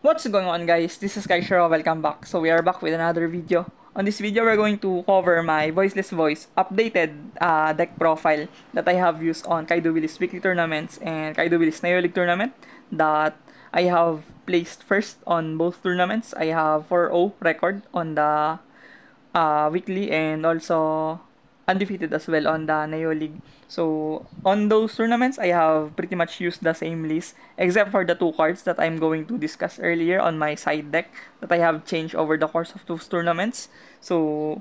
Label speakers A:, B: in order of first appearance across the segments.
A: What's going on, guys? This is Kaishiro. Welcome back. So we are back with another video. On this video, we're going to cover my Voiceless Voice updated deck profile that I have used on Kaido Willis weekly tournaments and Kaido Willis Neo League tournament that I have placed first on both tournaments. I have 4-0 record on the weekly and also undefeated as well on the Neo League. So on those tournaments, I have pretty much used the same list except for the two cards that I'm going to discuss earlier on my side deck that I have changed over the course of those tournaments. So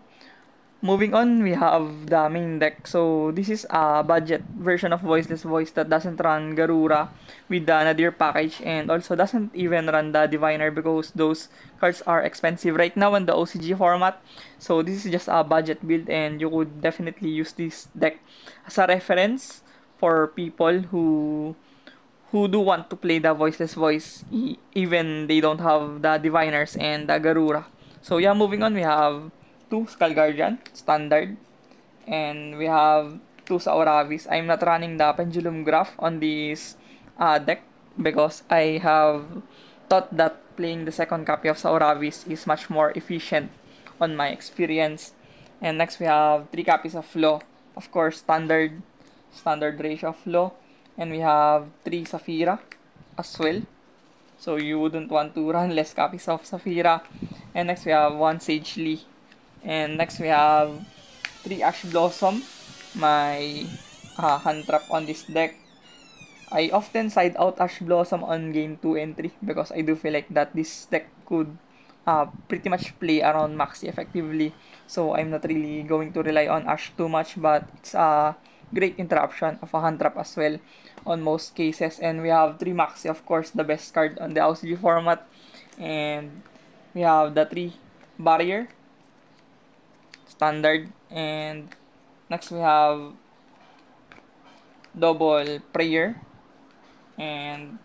A: moving on, we have the main deck. So this is a budget version of Voiceless Voice that doesn't run Garura with the Nadir package and also doesn't even run the Diviner because those cards are expensive right now in the OCG format. So this is just a budget build and you could definitely use this deck as a reference for people who do want to play the Voiceless Voice even they don't have the Diviners and the Garura. So yeah, moving on, we have 2 Skull Guardian, standard. And we have 2 Sauravis. I'm not running the Pendulum Graph on this deck because I have thought that playing the second copy of Sauravis is much more efficient on my experience. And next we have 3 copies of Flo. Of course, standard ratio of Flo. And we have 3 Saphira as well. So you wouldn't want to run less copies of Saphira. And next we have 1 Sage Lee. And next we have 3 Ash Blossom, my hand trap on this deck. I often side out Ash Blossom on game 2 and 3 because I do feel like that this deck could pretty much play around Maxi effectively. So I'm not really going to rely on Ash too much, but it's a great interruption of a hand trap as well on most cases. And we have 3 Maxi, of course, the best card on the OCG format. And we have the 3 Barrier, standard, and next we have double Prayer, and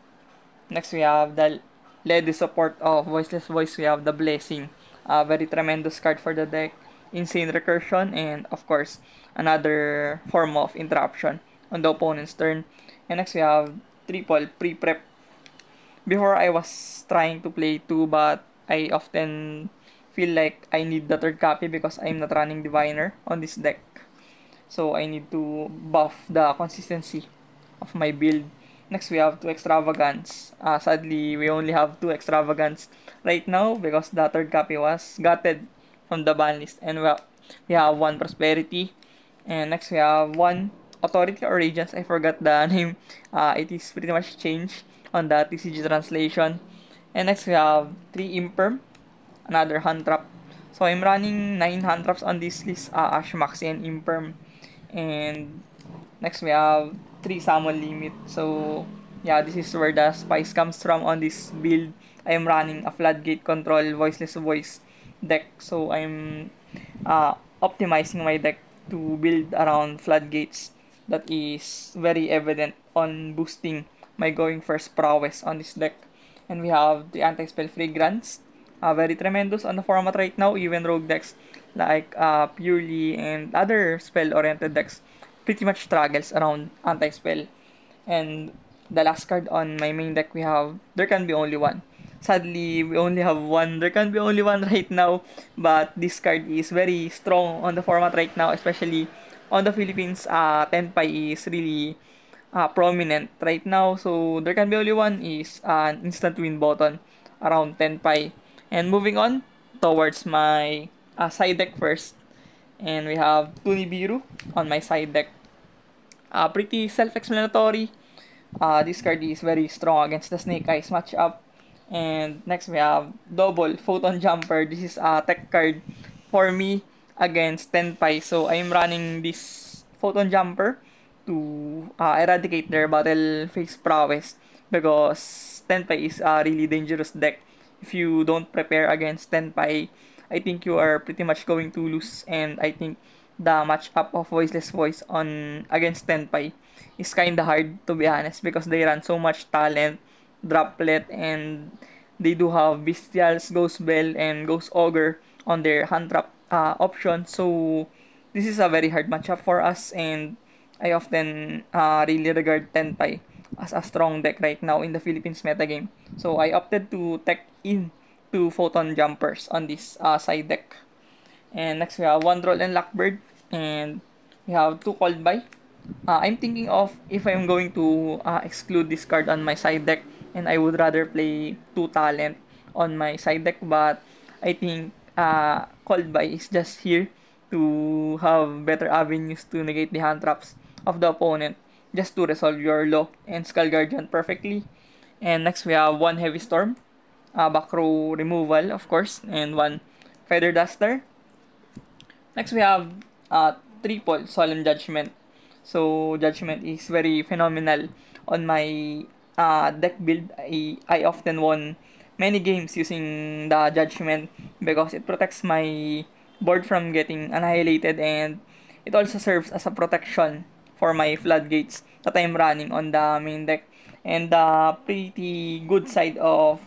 A: next we have the LED support of Voiceless Voice. We have the Blessing, a very tremendous card for the deck, insane recursion, and of course another form of interruption on the opponent's turn. And next we have triple pre-prep. Before I was trying to play 2, but I often feel like I need the third copy because I'm not running Diviner on this deck. So I need to buff the consistency of my build. Next we have 2 Extravagance. Sadly, we only have 2 Extravagance right now because the third copy was gutted from the ban list. And we have 1 Prosperity. And next we have 1 Authority or Regents. I forgot the name. It is pretty much changed on the TCG translation. And next we have 3 Imperm, another hand trap. So I'm running 9 hand traps on this list, Ash Maxi and Imperm. And next we have 3 Summon Limit. So yeah, this is where the spice comes from on this build. I am running a Floodgate Control Voiceless Voice deck. So I'm optimizing my deck to build around Floodgates. That is very evident on boosting my going first prowess on this deck. And we have the Anti-Spell Fragrance, very tremendous on the format right now. Even rogue decks like Purely and other spell-oriented decks pretty much struggles around Anti-Spell. And the last card on my main deck, we have There Can Be Only One. Sadly, we only have 1 There Can Be Only One right now, but this card is very strong on the format right now, especially on the Philippines. Tenpai is really prominent right now, so There Can Be Only One is an instant win button around Tenpai. And moving on towards my side deck first, and we have Tunibiru on my side deck. Pretty self-explanatory. This card is very strong against the Snake Eyes matchup. And next we have double Photon Jumper. This is a tech card for me against Tenpai. So I'm running this Photon Jumper to eradicate their battle phase prowess because Tenpai is a really dangerous deck. If you don't prepare against Tenpai, I think you are pretty much going to lose. And I think the matchup of Voiceless Voice on against Tenpai is kinda hard, to be honest, because they run so much talent, Droplet, and they do have Bestials, Ghost Bell, and Ghost Ogre on their hand trap option. So this is a very hard matchup for us, and I often really regard Tenpai as a strong deck right now in the Philippines metagame. So I opted to tech in two Photon Jumpers on this side deck. And next we have one Droll and Lockbird, and we have two Cold Buy. I'm thinking of if I'm going to exclude this card on my side deck, and I would rather play two Talent on my side deck, but I think Cold Buy is just here to have better avenues to negate the hand traps of the opponent, just to resolve your Law and Skull Guardian perfectly. And next we have one Heavy Storm, back row removal of course, and one Feather Duster. Next we have triple Solemn Judgment. So Judgment is very phenomenal on my deck build. I often won many games using the Judgment because it protects my board from getting annihilated, and it also serves as a protection for my floodgates that I'm running on the main deck. And the pretty good side of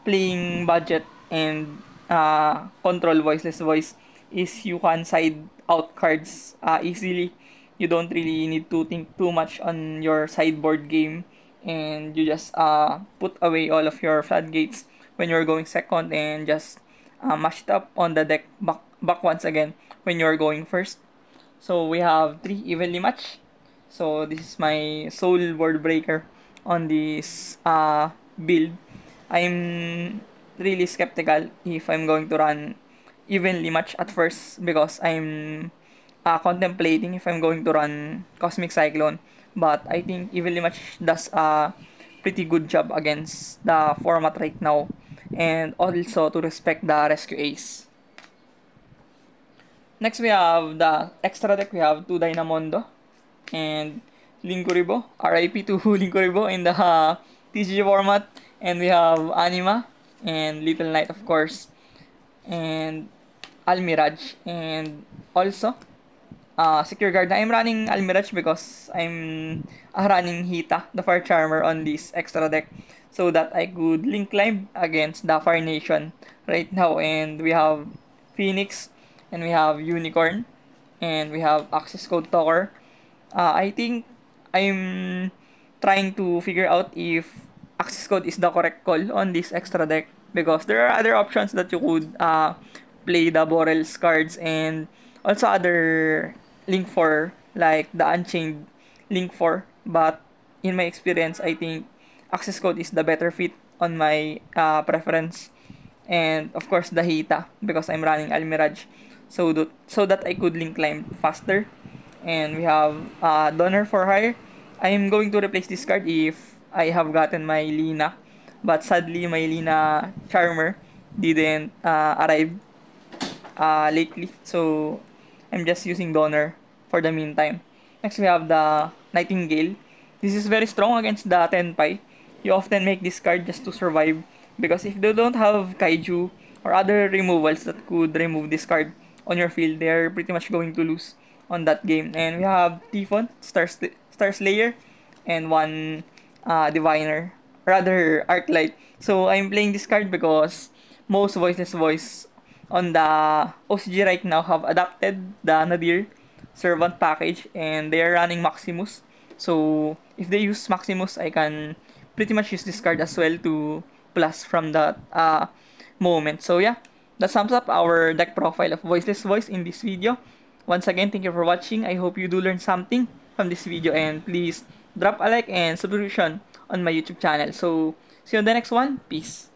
A: playing budget and control Voiceless Voice is you can side out cards easily. You don't really need to think too much on your sideboard game, and you just put away all of your floodgates when you're going second, and just mash it up on the deck back once again when you're going first. So we have 3 evenly matched. So this is my Soul Board Breaker on this build. I'm really skeptical if I'm going to run evenly matched at first, because I'm contemplating if I'm going to run Cosmic Cyclone. But I think evenly matched does a pretty good job against the format right now, and also to respect the Rescue Ace. Next we have the extra deck. We have 2 Dynamondo and Linkuriboh. RIP to Linkuriboh in the TCG format. And we have Anima and Little Knight of course, and Almiraj, and also Secure Guard. I'm running Almiraj because I'm running Hita, the Fire Charmer, on this extra deck, so that I could link climb against the Fire Nation right now. And we have Phoenix, and we have Unicorn, and we have Access Code Talker. I think I'm trying to figure out if Access Code is the correct call on this extra deck, because there are other options that you could play the Borrel's cards, and also other Link 4 like the Unchained Link 4. But in my experience, I think Access Code is the better fit on my preference. And of course the Hita, because I'm running Almiraj, so that I could link climb faster. And we have Donor for Hire. I'm going to replace this card if I have gotten my Lina, but sadly my Lina Charmer didn't arrive lately, so I'm just using Donor for the meantime. Next we have the Nightingale. This is very strong against the Tenpai. You often make this card just to survive, because if they don't have Kaiju or other removals that could remove this card on your field, they're pretty much going to lose on that game. And we have Typhon, Star Slayer, and one Diviner, rather Arclight. So I'm playing this card because most Voiceless Voice on the OCG right now have adapted the Nadir Servant package, and they are running Maximus. So if they use Maximus, I can pretty much use this card as well to plus from that moment. So yeah, that sums up our deck profile of Voiceless Voice in this video. Once again, thank you for watching. I hope you do learn something from this video, and please drop a like and subscription on my YouTube channel. So see you on the next one. Peace.